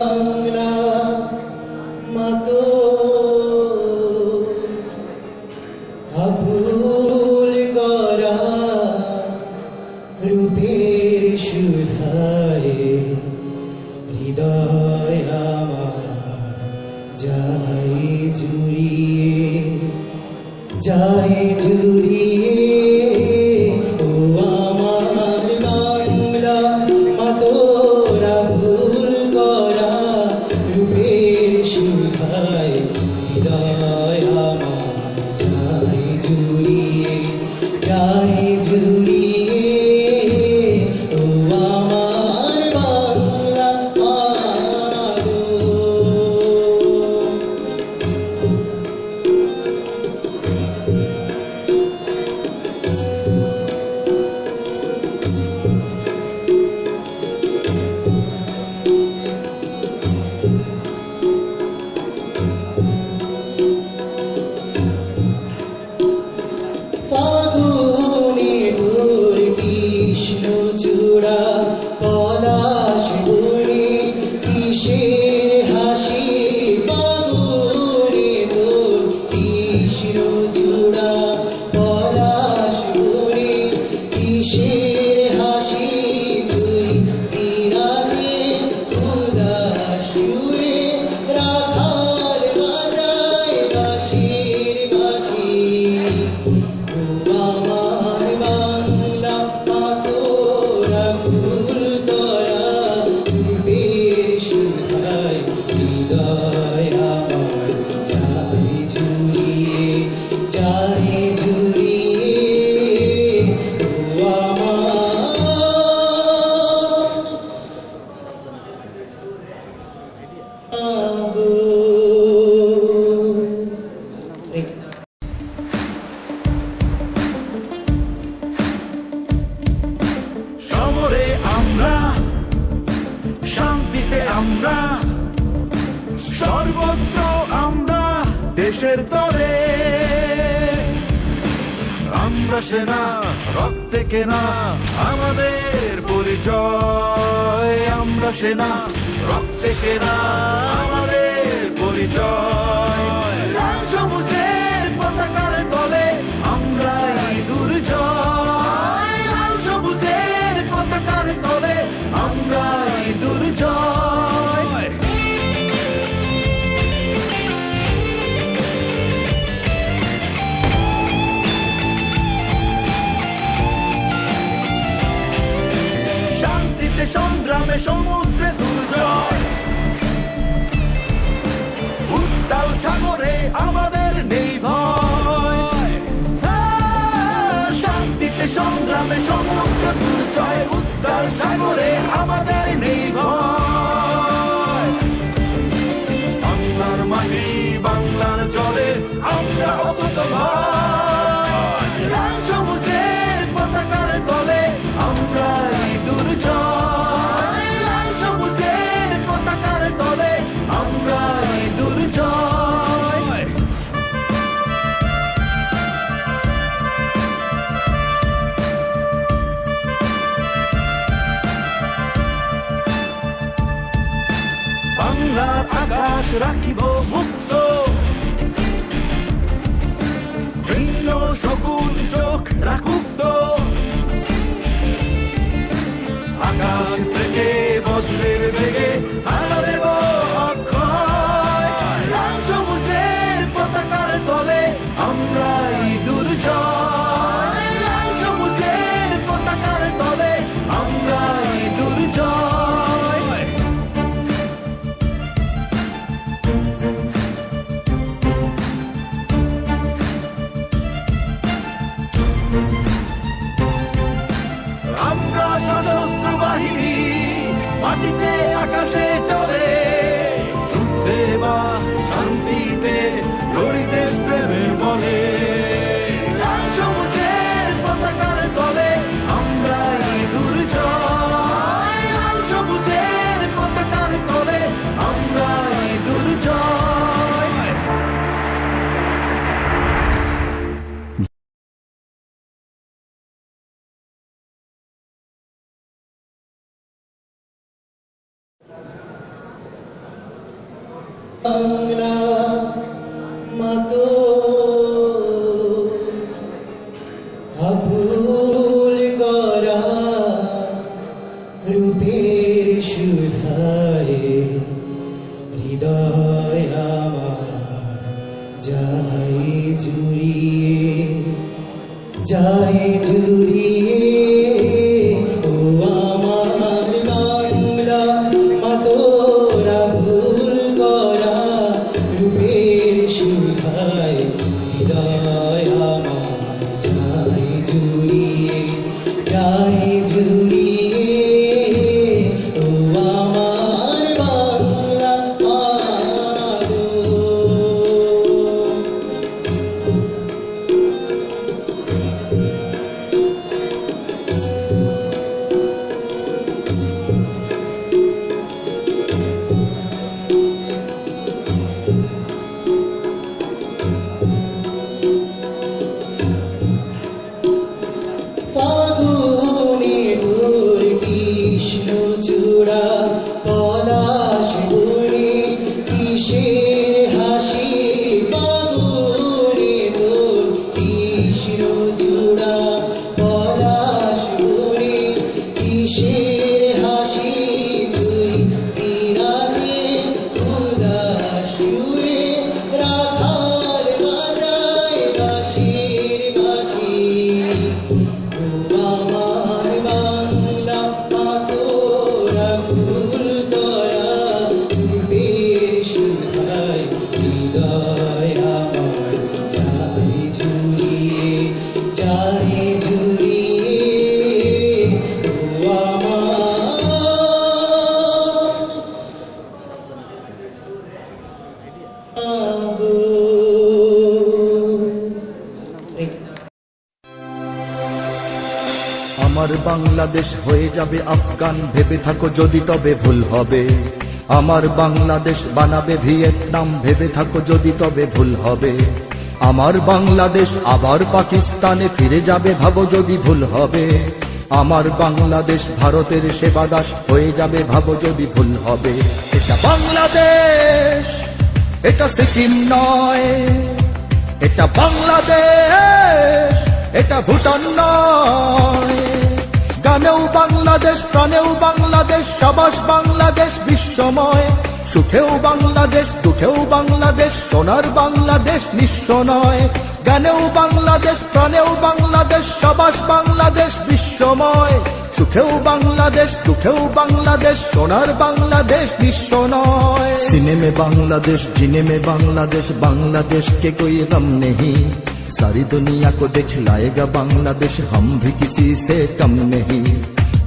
বাংলা মাতো আভুল করা রূপের সুধায় হৃদয় আমার যায় জুড়িয়ে ও আমার বাংলা মাতোরা ভুল করা রূপের সুধায় হৃদয় আমার যায় জুড়িয়ে ও আমার বাংলা মাতো। ফাগুনে তোর কৃষ্ণ চূড়া পলাশ বনে কিসের হাসি ফাগুনে তোর কৃষ্ণ চূড়া পলাশ বনে কিসের হাসি তুই দিনাতে উদাস সুরে রাখাল বাজায় বাঁশির বাঁশি আমার বাংলা মাতোরা ভুল করা রূপের সুধায় হৃদয় আমার যায় জুড়িয়ে ও আমার সমরে আমরা শান্তিতে আমরা সর্বত্র আমরা দেশের তরে আমরা সেনা রক্তে কেনা আমাদের পরিচয় আমরা সেনা রক্তে কেনা আমাদের পরিচয় লাল সবুজের পতাকার তলে আমরা দুর্জয় লাল সবুজের পতাকার তলে আমরা দুর্জয় শান্তিতে সংগ্রামে সমুদ্রে দুর্জয় উত্তাল সাগরে আমাদের নেই ভয় শান্তিতে সংগ্রামে সমুদ্র দুর্জয় উত্তাল সাগরে আমাদের নেই ভয় বাংলার মাটি বাংলার জলে আমরা অকুত ভয় লাল সবুজের পতাকার তলে আমরা দুর্জয় লাল সবুজের পতাকার তলে আমরা দুর্জয় বাংলার আকাশ রাখিব মুক্ত ভিন্ন শকুন চোখ রাখুক তো আকাশ থেকে বজ্রের বেগে হানা দেব অক্ষয় লাল সবুজের পতাকার তলে আমরাই দুর্জয় লাল সবুজের পতাকার তলে আমরাই দুর্জয় আমরা সশস্ত্র বাহিনী মাটিতে আকাশে চলে যুদ্ধে বা শান্তিতে লড়ি দেশ প্রেমে বলে লাল সবুজের পতাকার তলে আমরাই দুর্জয় লাল সবুজের পতাকার তলে আমরাই দুর্জয় বাংলা মাতো আভুল করা রূপের সুধায় হৃদয় আমার যাই জুড়িয়ে ও আমার বাংলা মাতোরা ভুল করা রূপের সুধায় হৃদয় আমার যাই জুড়িয়ে ও আমার বাংলা মাতো ফাগুনে তোর কৃষ্ণ চূড়া পলাশ বনে কিসের হাসি ফাগুনে তোর কৃষ্ণ চূড়া পলাশ বনে কিসের হাসি তুই তিরাতে উদাস সুরে রাখাল বাজায় বাঁশির বাঁশি আমার বাংলা মাতোরা ভুল করা রূপের সুধায় হৃদয় আমার যাই জুড়িয়ে ও আমার বাংলাদেশ হয়ে যাবে আফগান, ভেবে থাকো যদি তবে ভুল হবে। আমার বাংলাদেশ বানাবে ভিয়েতনাম, ভেবে থাকো যদি তবে ভুল হবে। আমার বাংলাদেশ আবার পাকিস্তানে ফিরে যাবে, ভাবো যদি ভুল হবে। আমার বাংলাদেশ ভারতের সেবাদাস হয়ে যাবে, ভাবো যদি ভুল হবে। এটা বাংলাদেশ, এটা সিকিম নয়। এটা বাংলাদেশ, এটা ভুটান নয়। গানেও বাংলাদেশ, প্রাণেও বাংলাদেশ, সাবাস বাংলাদেশ বিশ্বময়। সুখেও বাংলাদেশ, দুঃখেও বাংলাদেশ, সোনার বাংলাদেশ নিঃস্ব নয়। গানেও বাংলাদেশ, প্রাণেও বাংলাদেশ, সাবাস বাংলাদেশ বিশ্বময়। সুখেও বাংলাদেশ, দুঃখেও বাংলাদেশ, সোনার বাংলাদেশ নিঃস্ব নয়। सीने में बांग्लादेश, जीने में बांग्लादेश, बांग्लादेश के कोई गम नहीं। सारी दुनिया को दिखलाएगा बांग्लादेश, हम भी किसी से कम नहीं।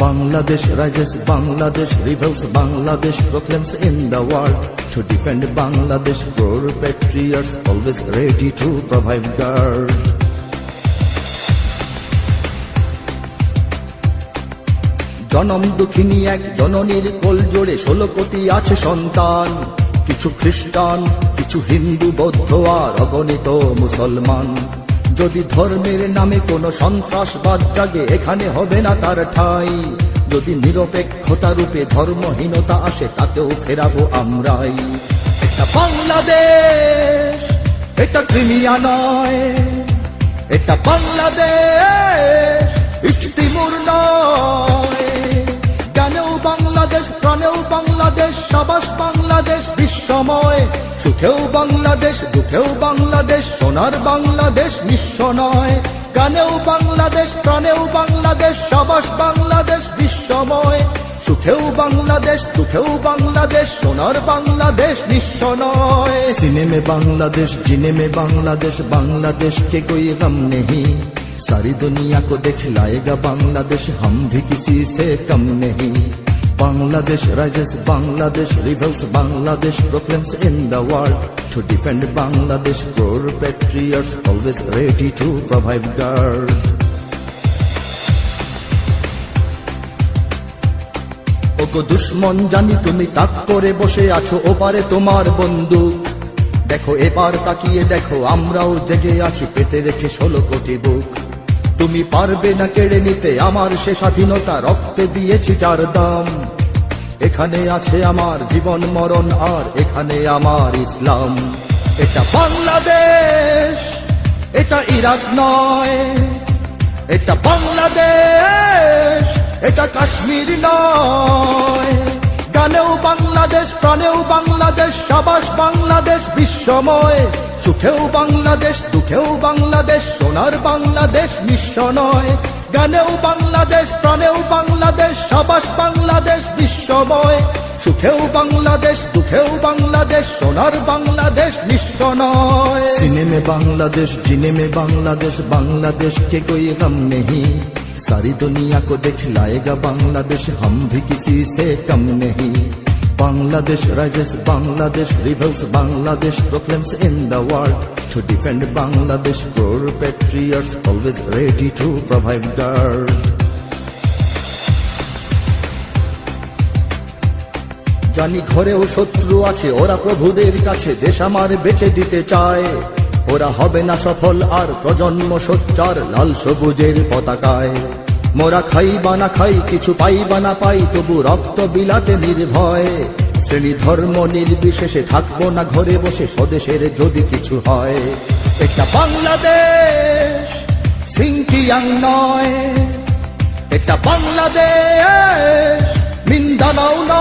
Bangladesh rises, Bangladesh rebels, Bangladesh proclaims in the world. To defend Bangladesh, poor patriots always ready to provide guard. জনম দুঃখিনী এক জননীর কোল জোড়ে 16 কোটি আছে সন্তান। কিছু খ্রিস্টান, কিছু হিন্দু, বৌদ্ধ আর অগণিত মুসলমান। যদি ধর্মের নামে কোনো সন্ত্রাসবাদ জাগে, এখানে হবে না তার ঠাঁই। যদি নিরপেক্ষতা রূপে ধর্মহীনতা আসে, তাকেও ফেরাবো আমরাই। এটা বাংলাদেশ, এটা ক্রিমিয়া নয়। এটা বাংলাদেশ, ইস্ট তিমুর নয়। গানেও বাংলাদেশ, প্রাণেও বাংলাদেশ, সাবাস বাংলাদেশ বিশ্বময়। সুখেও বাংলাদেশ, দুঃখেও বাংলাদেশ, সোনার বাংলাদেশ নিঃস্ব নয়। গানেও বাংলাদেশ, প্রাণেও বাংলাদেশ, সাবাস বাংলাদেশ বিশ্বময়। সুখেও বাংলাদেশ, দুঃখেও বাংলাদেশ, সোনার বাংলাদেশ নিঃস্ব নয়। सीने में बांग्लादेश, जीने में बांग्लादेश, बांग्लादेश के कोई गम नहीं। सारी दुनिया को दिखलाएगा बांग्लादेश, हम भी किसी से कम नहीं। Bangladesh rises, Bangladesh rebels, Bangladesh proclaims in the world. To defend Bangladesh, poor patriots always ready to provide guard. ওগো দুশ্মন জানি তুমি তাক করে বসে আছো, ওপারে তোমার বন্দুক। দেখো এবার তাকিয়ে দেখো, আমরাও জেগে আছি পেতে রেখে 16 কোটি বুক। তুমি পারবে না কেড়ে নিতে আমার সে স্বাধীনতা, রক্তে দিয়েছি যার দাম। এখানে আছে আমার জীবন মরণ, আর এখানে আমার ইসলাম। এটা বাংলাদেশ, এটা ইরাক নয়। এটা বাংলাদেশ, এটা কাশ্মীর নয়। গানেও বাংলাদেশ, প্রাণেও বাংলাদেশ, সাবাস বাংলাদেশ বিশ্বময়। সুখেও বাংলাদেশ, দুঃখেও বাংলাদেশ, সোনার বাংলাদেশ নিঃস্ব নয়। গানেও বাংলাদেশ, প্রাণেও বাংলাদেশ, সাবাস বাংলাদেশ বিশ্বময়। সুখেও বাংলাদেশ, দুঃখেও বাংলাদেশ, সোনার বাংলাদেশ নিঃস্ব নয়। सीने में बांग्लादेश, जीने में बांग्लादेश, बांग्लादेश के कोई गम नहीं। सारी दुनिया को दिखलाएगा बांग्लादेश, हम भी किसी से कम नहीं। Bangladesh rises, Bangladesh rebels, Bangladesh proclaims in the world. To defend Bangladesh, core patriots always ready to provide guard. জানি ঘরেও শত্রু আছে, ওরা প্রভুদের কাছে দেশ আমার বেচে দিতে চায়। ওরা হবে না সফল আর প্রজন্ম সোচ্চার লাল সবুজের পতাকায়। মোরা খাই বা না খাই, কিছু পাই বা না পাই, তবু রক্ত বিলাতে নির্ভয়। শ্রেণী ধর্ম নির্বিশেষে থাকবো না ঘরে বসে, স্বদেশের যদি কিছু হয়। এটা বাংলাদেশ, সিংকিয়াং নয়। এটা বাংলাদেশ, মিন্দানাও নয়।